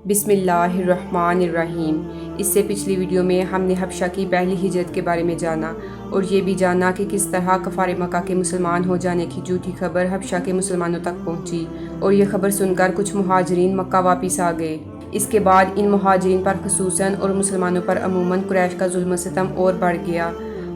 بسم اللہ الرحمن الرحیم۔ اس سے پچھلی ویڈیو میں ہم نے حبشہ کی پہلی ہجرت کے بارے میں جانا اور یہ بھی جانا کہ کس طرح کفار مکہ کے مسلمان ہو جانے کی جھوٹی خبر حبشہ کے مسلمانوں تک پہنچی اور یہ خبر سن کر کچھ مہاجرین مکہ واپس آ گئے۔ اس کے بعد ان مہاجرین پر خصوصاً اور مسلمانوں پر عموماً قریش کا ظلم و ستم اور بڑھ گیا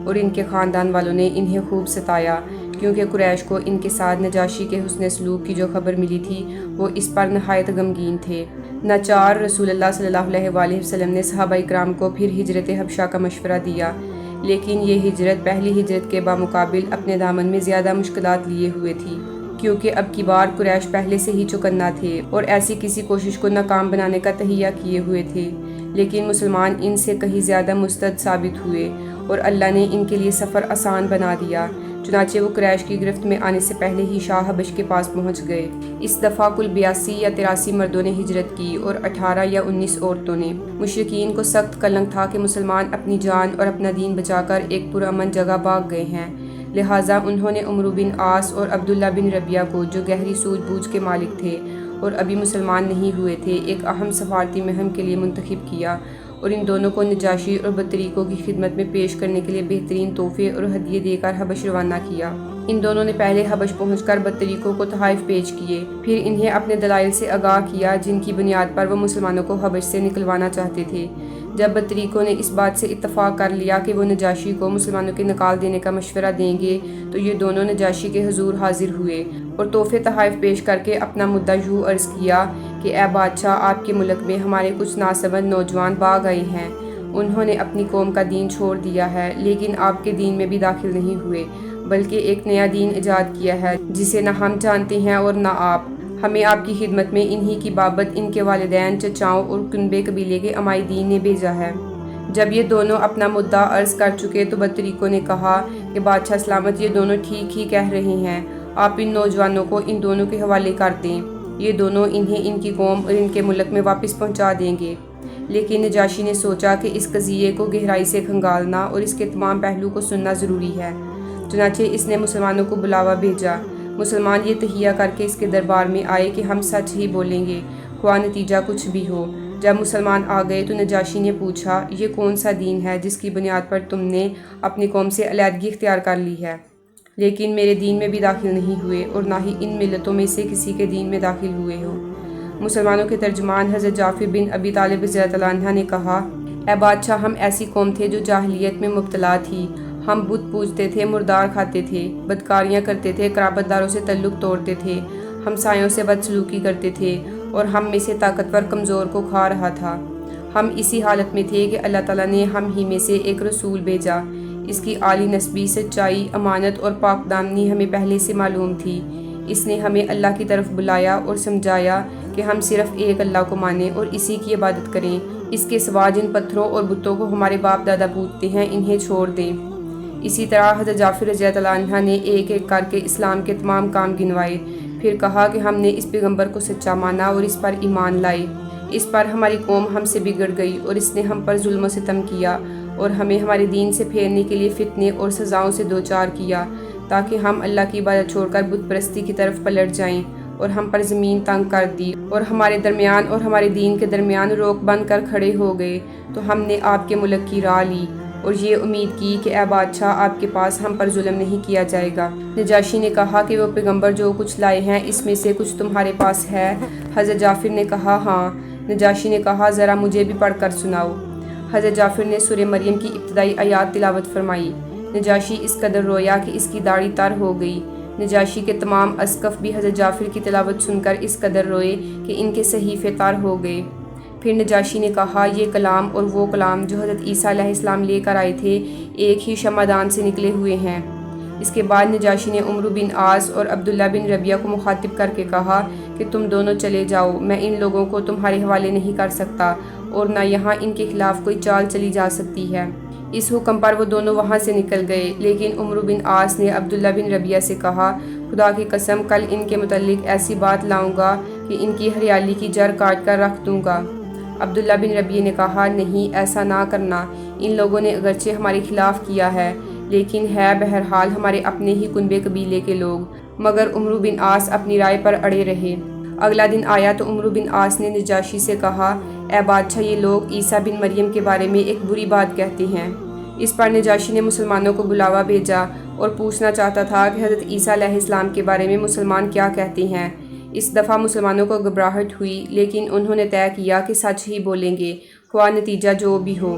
اور ان کے خاندان والوں نے انہیں خوب ستایا، کیونکہ قریش کو ان کے ساتھ نجاشی کے حسن سلوک کی جو خبر ملی تھی وہ اس پر نہایت غمگین تھے۔ ناچار رسول اللہ صلی اللہ علیہ وآلہ وسلم نے صحابہ اکرام کو پھر ہجرت حبشہ کا مشورہ دیا، لیکن یہ ہجرت پہلی ہجرت کے بمقابل اپنے دامن میں زیادہ مشکلات لیے ہوئے تھی، کیونکہ اب کی بار قریش پہلے سے ہی چوکنا تھے اور ایسی کسی کوشش کو ناکام بنانے کا تہیہ کیے ہوئے تھے، لیکن مسلمان ان سے کہیں زیادہ مستعد ثابت ہوئے اور اللہ نے ان کے لیے سفر آسان بنا دیا۔ چنانچہ وہ قریش کی گرفت میں آنے سے پہلے ہی شاہ حبش کے پاس پہنچ گئے۔ اس دفعہ کل 82 یا 83 مردوں نے ہجرت کی اور 18 یا 19 عورتوں نے۔ مشرکین کو سخت کلنک تھا کہ مسلمان اپنی جان اور اپنا دین بچا کر ایک پرامن جگہ بھاگ گئے ہیں، لہٰذا انہوں نے عمرو بن عاص اور عبداللہ بن ربیہ کو، جو گہری سوجھ بوجھ کے مالک تھے اور ابھی مسلمان نہیں ہوئے تھے، ایک اہم سفارتی مہم کے لیے منتخب کیا اور ان دونوں کو نجاشی اور بطریقوں کی خدمت میں پیش کرنے کے لیے بہترین تحفے اور ہدیے دے کر حبش روانہ کیا۔ ان دونوں نے پہلے حبش پہنچ کر بطریقوں کو تحائف پیش کیے، پھر انہیں اپنے دلائل سے آگاہ کیا جن کی بنیاد پر وہ مسلمانوں کو حبش سے نکلوانا چاہتے تھے۔ جب بطریقوں نے اس بات سے اتفاق کر لیا کہ وہ نجاشی کو مسلمانوں کے نکال دینے کا مشورہ دیں گے تو یہ دونوں نجاشی کے حضور حاضر ہوئے اور تحفے تحائف پیش کر کے اپنا مدعا یوں عرض کیا کہ اے بادشاہ، آپ کے ملک میں ہمارے کچھ ناسبند نوجوان باغ آئے ہیں، انہوں نے اپنی قوم کا دین چھوڑ دیا ہے لیکن آپ کے دین میں بھی داخل نہیں ہوئے، بلکہ ایک نیا دین ایجاد کیا ہے جسے نہ ہم جانتے ہیں اور نہ آپ۔ ہمیں آپ کی خدمت میں انہی کی بابت ان کے والدین، چچاؤں اور کنبے قبیلے کے عمائدین نے بھیجا ہے۔ جب یہ دونوں اپنا مدعا عرض کر چکے تو بطریقوں نے کہا کہ بادشاہ سلامت، یہ دونوں ٹھیک ہی کہہ رہے ہیں، آپ ان نوجوانوں کو ان دونوں کے حوالے کر دیں، یہ دونوں انہیں ان کی قوم اور ان کے ملک میں واپس پہنچا دیں گے۔ لیکن نجاشی نے سوچا کہ اس قضیے کو گہرائی سے کھنگالنا اور اس کے تمام پہلو کو سننا ضروری ہے، چنانچہ اس نے مسلمانوں کو بلاوا بھیجا۔ مسلمان یہ تہیہ کر کے اس کے دربار میں آئے کہ ہم سچ ہی بولیں گے، خواہ نتیجہ کچھ بھی ہو۔ جب مسلمان آ گئے تو نجاشی نے پوچھا، یہ کون سا دین ہے جس کی بنیاد پر تم نے اپنی قوم سے علیحدگی اختیار کر لی ہے، لیکن میرے دین میں بھی داخل نہیں ہوئے اور نہ ہی ان ملتوں میں سے کسی کے دین میں داخل ہوئے ہو؟ مسلمانوں کے ترجمان حضرت جعفر بن ابی طالب رضی اللہ عنہ نے کہا، اے بادشاہ، ہم ایسی قوم تھے جو جاہلیت میں مبتلا تھی، ہم بت پوجتے تھے، مردار کھاتے تھے، بدکاریاں کرتے تھے، قرابت داروں سے تعلق توڑتے تھے، ہمسایوں سے بدسلوکی کرتے تھے اور ہم میں سے طاقتور کمزور کو کھا رہا تھا۔ ہم اسی حالت میں تھے کہ اللہ تعالیٰ نے ہم ہی میں سے ایک رسول بھیجا، اس کی عالی نسبی، سچائی، امانت اور پاک دامنی ہمیں پہلے سے معلوم تھی۔ اس نے ہمیں اللہ کی طرف بلایا اور سمجھایا کہ ہم صرف ایک اللہ کو مانیں اور اسی کی عبادت کریں، اس کے سوا جن پتھروں اور بتوں کو ہمارے باپ دادا پوجتے ہیں انہیں چھوڑ دیں۔ اسی طرح حضرت جعفر رضی اللہ عنہ نے ایک ایک کر کے اسلام کے تمام کام گنوائے، پھر کہا کہ ہم نے اس پیغمبر کو سچا مانا اور اس پر ایمان لائے، اس پر ہماری قوم ہم سے بگڑ گئی اور اس نے ہم پر ظلم و ستم کیا اور ہمیں ہمارے دین سے پھیرنے کے لیے فتنے اور سزاؤں سے دوچار کیا تاکہ ہم اللہ کی عبادت چھوڑ کر بت پرستی کی طرف پلٹ جائیں، اور ہم پر زمین تنگ کر دی اور ہمارے درمیان اور ہمارے دین کے درمیان روک بن کر کھڑے ہو گئے، تو ہم نے آپ کے ملک کی راہ لی اور یہ امید کی کہ اے بادشاہ، آپ کے پاس ہم پر ظلم نہیں کیا جائے گا۔ نجاشی نے کہا کہ وہ پیغمبر جو کچھ لائے ہیں اس میں سے کچھ تمہارے پاس ہے؟ حضرت جعفر نے کہا ہاں۔ نجاشی نے کہا ذرا مجھے بھی پڑھ کر سناؤ۔ حضرت جعفر نے سورہ مریم کی ابتدائی آیات تلاوت فرمائی۔ نجاشی اس قدر رویا کہ اس کی داڑھی تر ہو گئی۔ نجاشی کے تمام اسقف بھی حضرت جعفر کی تلاوت سن کر اس قدر روئے کہ ان کے صحیفے تر ہو گئے۔ پھر نجاشی نے کہا، یہ کلام اور وہ کلام جو حضرت عیسیٰ علیہ السلام لے کر آئے تھے ایک ہی شمعدان سے نکلے ہوئے ہیں۔ اس کے بعد نجاشی نے عمرو بن عاص اور عبداللہ بن ربیہ کو مخاطب کر کے کہا کہ تم دونوں چلے جاؤ، میں ان لوگوں کو تمہارے حوالے نہیں کر سکتا اور نہ یہاں ان کے خلاف کوئی چال چلی جا سکتی ہے۔ اس حکم پر وہ دونوں وہاں سے نکل گئے، لیکن عمرو بن عاص نے عبداللہ بن ربیہ سے کہا، خدا کی قسم، کل ان کے متعلق ایسی بات لاؤں گا کہ ان کی ہریالی کی جڑ کاٹ کر رکھ دوں گا۔ عبداللہ بن ربیہ نے کہا، نہیں، ایسا نہ کرنا، ان لوگوں نے اگرچہ ہمارے خلاف کیا ہے لیکن ہے بہرحال ہمارے اپنے ہی کنبے قبیلے کے لوگ۔ مگر عمرو بن عاص اپنی رائے پر اڑے رہے۔ اگلا دن آیا تو عمرو بن عاص نے نجاشی سے کہا، اے بادشاہ، یہ لوگ عیسیٰ بن مریم کے بارے میں ایک بری بات کہتے ہیں۔ اس پر نجاشی نے مسلمانوں کو بلاوا بھیجا اور پوچھنا چاہتا تھا کہ حضرت عیسیٰ علیہ السلام کے بارے میں مسلمان کیا کہتے ہیں۔ اس دفعہ مسلمانوں کو گھبراہٹ ہوئی، لیکن انہوں نے طے کیا کہ سچ ہی بولیں گے، خواہ نتیجہ جو بھی ہو۔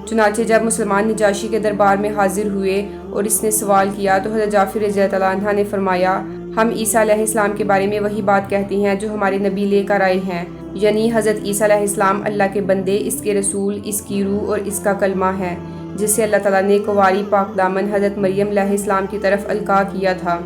چنانچہ جب مسلمان نجاشی کے دربار میں حاضر ہوئے اور اس نے سوال کیا تو حضرت جعفر رضی اللہ عنہ نے فرمایا، ہم عیسیٰ علیہ السلام کے بارے میں وہی بات کہتے ہیں جو ہمارے نبی لے کر آئے ہیں، یعنی حضرت عیسیٰ علیہ السلام اللہ کے بندے، اس کے رسول، اس کی روح اور اس کا کلمہ ہے، جسے اللہ تعالیٰ نے کنواری پاک دامن حضرت مریم علیہ السلام کی طرف القاء کیا تھا۔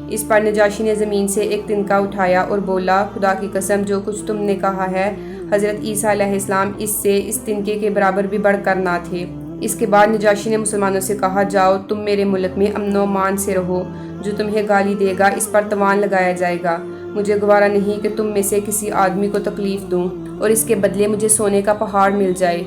اس پر نجاشی نے زمین سے ایک تنکا اٹھایا اور بولا، خدا کی قسم، جو کچھ تم نے کہا ہے، حضرت عیسیٰ علیہ السلام اس تنکے کے برابر بھی بڑھ کر نہ تھے۔ اس کے بعد نجاشی نے مسلمانوں سے کہا، جاؤ، تم میرے ملک میں امن و امان سے رہو، جو تمہیں گالی دے گا اس پر تاوان لگایا جائے گا۔ مجھے گوارا نہیں کہ تم میں سے کسی آدمی کو تکلیف دوں اور اس کے بدلے مجھے سونے کا پہاڑ مل جائے۔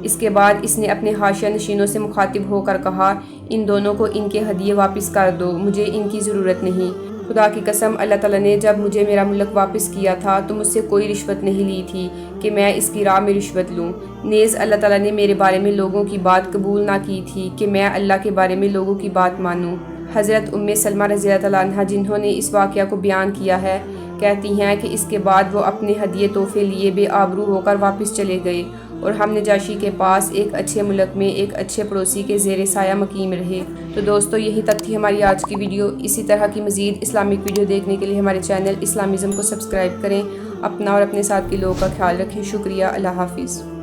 اس کے بعد اس نے اپنے حاشیہ نشینوں سے مخاطب ہو کر کہا، ان دونوں کو ان کے ہدیے واپس کر دو، مجھے ان کی ضرورت نہیں۔ خدا کی قسم، اللہ تعالیٰ نے جب مجھے میرا ملک واپس کیا تھا تو مجھ سے کوئی رشوت نہیں لی تھی کہ میں اس کی راہ میں رشوت لوں۔ نیز اللہ تعالیٰ نے میرے بارے میں لوگوں کی بات قبول نہ کی تھی کہ میں اللہ کے بارے میں لوگوں کی بات مانوں۔ حضرت سلمہ رضی اللہ عنہ، جنہوں نے اس واقعہ کو بیان کیا ہے، کہتی ہیں کہ اس کے بعد وہ اپنے ہدیے تحفے لیے بے آبرو ہو کر واپس چلے گئے اور ہم نجاشی کے پاس ایک اچھے ملک میں ایک اچھے پڑوسی کے زیر سایہ مقیم رہے۔ تو دوستو، یہی تک تھی ہماری آج کی ویڈیو۔ اسی طرح کی مزید اسلامک ویڈیو دیکھنے کے لیے ہمارے چینل اسلامزم کو سبسکرائب کریں۔ اپنا اور اپنے ساتھ کے لوگوں کا خیال رکھیں۔ شکریہ۔ اللہ حافظ۔